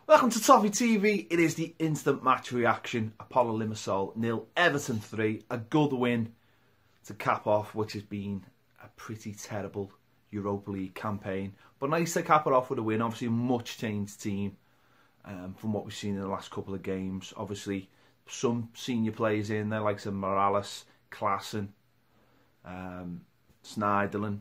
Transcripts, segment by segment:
Welcome to Toffee TV. It is the instant match reaction. Apollon Limassol 0, Everton 3. A good win to cap off which has been a pretty terrible Europa League campaign. But nice to cap it off with a win. Obviously a much changed team from what we've seen in the last couple of games. Obviously some senior players in there like some Morales, Klassen, Snyderlin,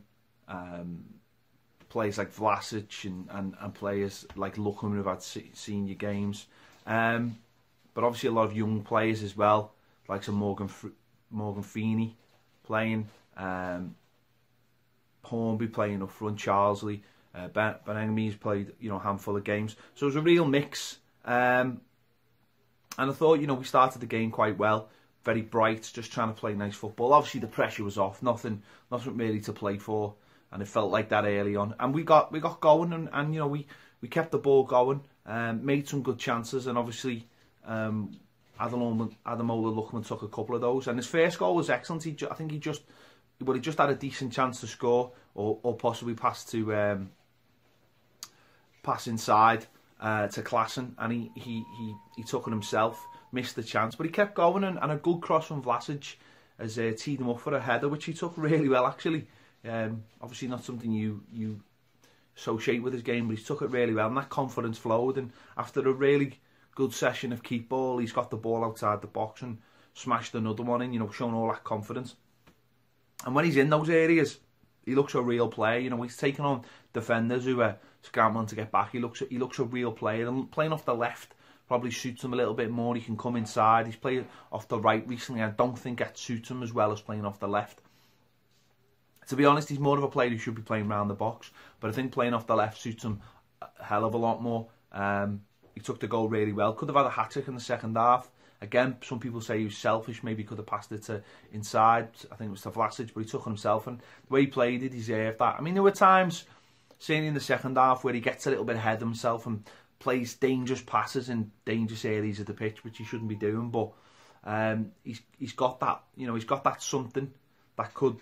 players like Vlasic and players like Luckham who've had senior games, but obviously a lot of young players as well, like some Morgan Feeney playing, Hornby playing up front, Charlesley, Ben played a handful of games, so it was a real mix, and I thought we started the game quite well, very bright, just trying to play nice football. Obviously the pressure was off, nothing really to play for. And it felt like that early on, and we got going, and we kept the ball going, made some good chances, and obviously Ademola Lookman took a couple of those, and his first goal was excellent. I think he just had a decent chance to score, or possibly pass inside to Klassen, and he took it himself, missed the chance, but he kept going, and a good cross from Vlasic has teed him up for a header, which he took really well actually. Obviously not something you associate with his game, but he's took it really well, and that confidence flowed, and after a really good session of keep ball, he's got the ball outside the box and smashed another one in, showing all that confidence. And when he's in those areas, he looks a real player. He's taking on defenders who are scrambling to get back. He looks a real player, and playing off the left probably suits him a little bit more. He can come inside. He's played off the right recently. I don't think that suits him as well as playing off the left. To be honest, he's more of a player who should be playing round the box, but I think playing off the left suits him a hell of a lot more. He took the goal really well. Could have had a hat-trick in the second half. Again, some people say he was selfish, maybe could have passed it to inside. I think it was to Vlasic, but he took it himself, and the way he played it, he deserved that. I mean, there were times, certainly in the second half, where he gets a little bit ahead of himself and plays dangerous passes in dangerous areas of the pitch, which he shouldn't be doing, but he's got that, he's got that something that could,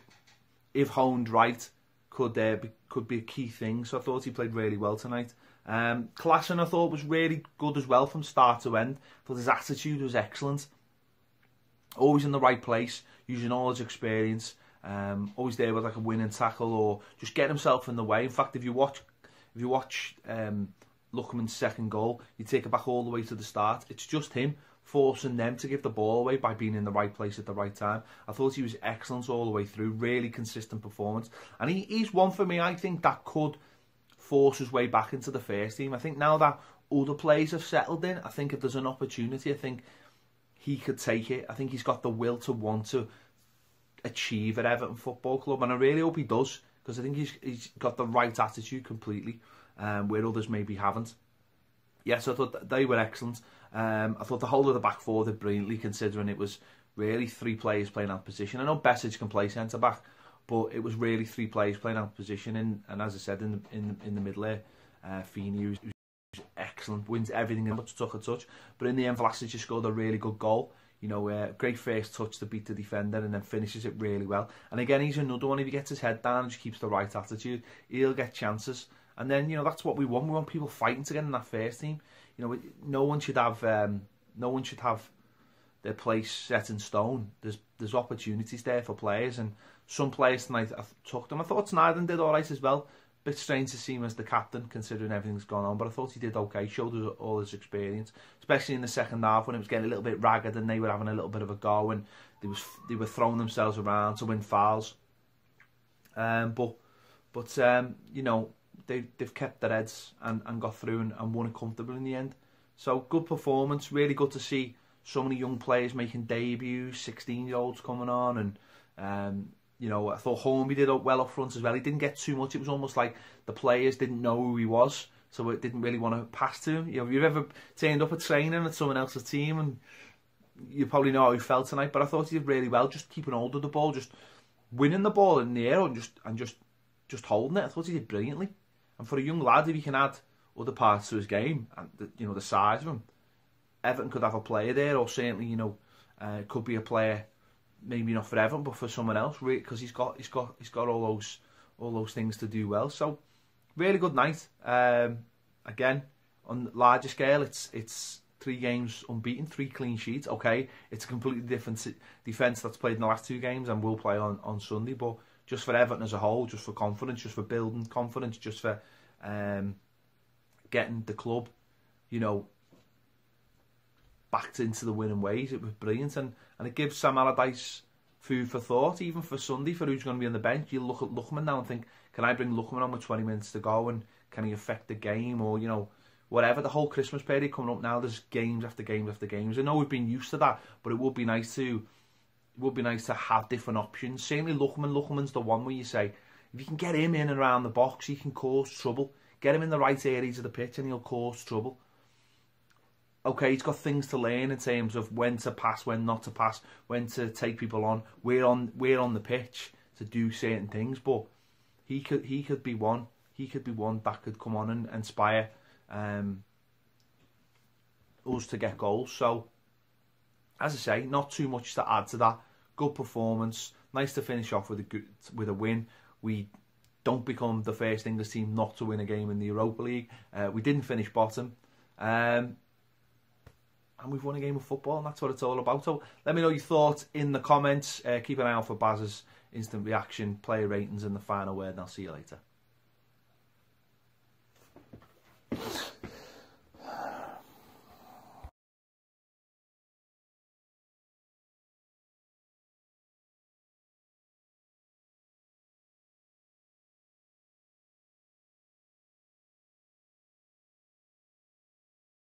if honed right, could be a key thing. So I thought he played really well tonight. Klassen I thought was really good as well from start to end. I thought his attitude was excellent. Always in the right place, using all his experience. Always there with like a winning tackle or just get himself in the way. In fact, if you watch Lookman's second goal, you take it back all the way to the start. It's just him forcing them to give the ball away by being in the right place at the right time. I thought he was excellent all the way through, really consistent performance. And he's one for me, I think, that could force his way back into the first team. I think now that other players have settled in, I think if there's an opportunity, I think he could take it. I think he's got the will to want to achieve at Everton Football Club, and I really hope he does, because I think he's got the right attitude completely, where others maybe haven't. Yes, I thought they were excellent. I thought the whole of the back four did brilliantly, considering it was really three players playing out of position. I know Besic can play centre back, but it was really three players playing out of position. And as I said, in the middle there, Feeney was excellent, wins everything and took a touch. But in the end, Vlasic just scored a really good goal. Great first touch to beat the defender, and then finishes it really well. And again, he's another one. If he gets his head down and just keeps the right attitude, he'll get chances. And then that's what we want. We want people fighting to get in that first team. No one should have their place set in stone. There's opportunities there for players, and some players tonight I took them. I thought Snyderlin did all right as well. Bit strange to see him as the captain, considering everything that's gone on, but I thought he did okay. Showed us all his experience, especially in the second half when it was getting a little bit ragged and they were having a little bit of a go, and they were throwing themselves around to win fouls. But they've kept their heads and got through and won it comfortably in the end. So good performance, really good to see so many young players making debuts, 16-year-olds coming on, and I thought Hornby did well up front as well. He didn't get too much. It was almost like the players didn't know who he was, so it didn't really want to pass to him. If you've ever turned up at training at someone else's team, and you probably know how he felt tonight, but I thought he did really well, just keeping hold of the ball, just winning the ball in the air and just holding it. I thought he did brilliantly. And for a young lad, if he can add other parts to his game, and the size of him, Everton could have a player there, or certainly could be a player, maybe not for Everton, but for someone else, because he's got all those things to do well. So really good night. Again, on the larger scale, it's 3 games unbeaten, 3 clean sheets. Okay, it's a completely different defence that's played in the last 2 games and will play on Sunday. But just for Everton as a whole, just for confidence, just for building confidence, just for getting the club, you know, back into the winning ways, it was brilliant. And it gives Sam Allardyce food for thought, even for Sunday, for who's going to be on the bench. You look at Lookman now and think, can I bring Lookman on with 20 minutes to go, and can he affect the game, or, you know, whatever. The whole Christmas period coming up now, there's games after games after games. I know we've been used to that, but it would be nice to have different options. Certainly Lookman's the one where you say, if you can get him in and around the box, he can cause trouble. Get him in the right areas of the pitch and he'll cause trouble. Okay, he's got things to learn in terms of when to pass, when not to pass, when to take people on. We're on the pitch to do certain things, but he could be one. He could be one that could come on and inspire us to get goals. So, as I say, not too much to add to that. Good performance. Nice to finish off with a win. We don't become the first English team not to win a game in the Europa League. We didn't finish bottom. And we've won a game of football, and that's what it's all about. So let me know your thoughts in the comments. Keep an eye out for Baz's instant reaction, player ratings, and the final word, and I'll see you later.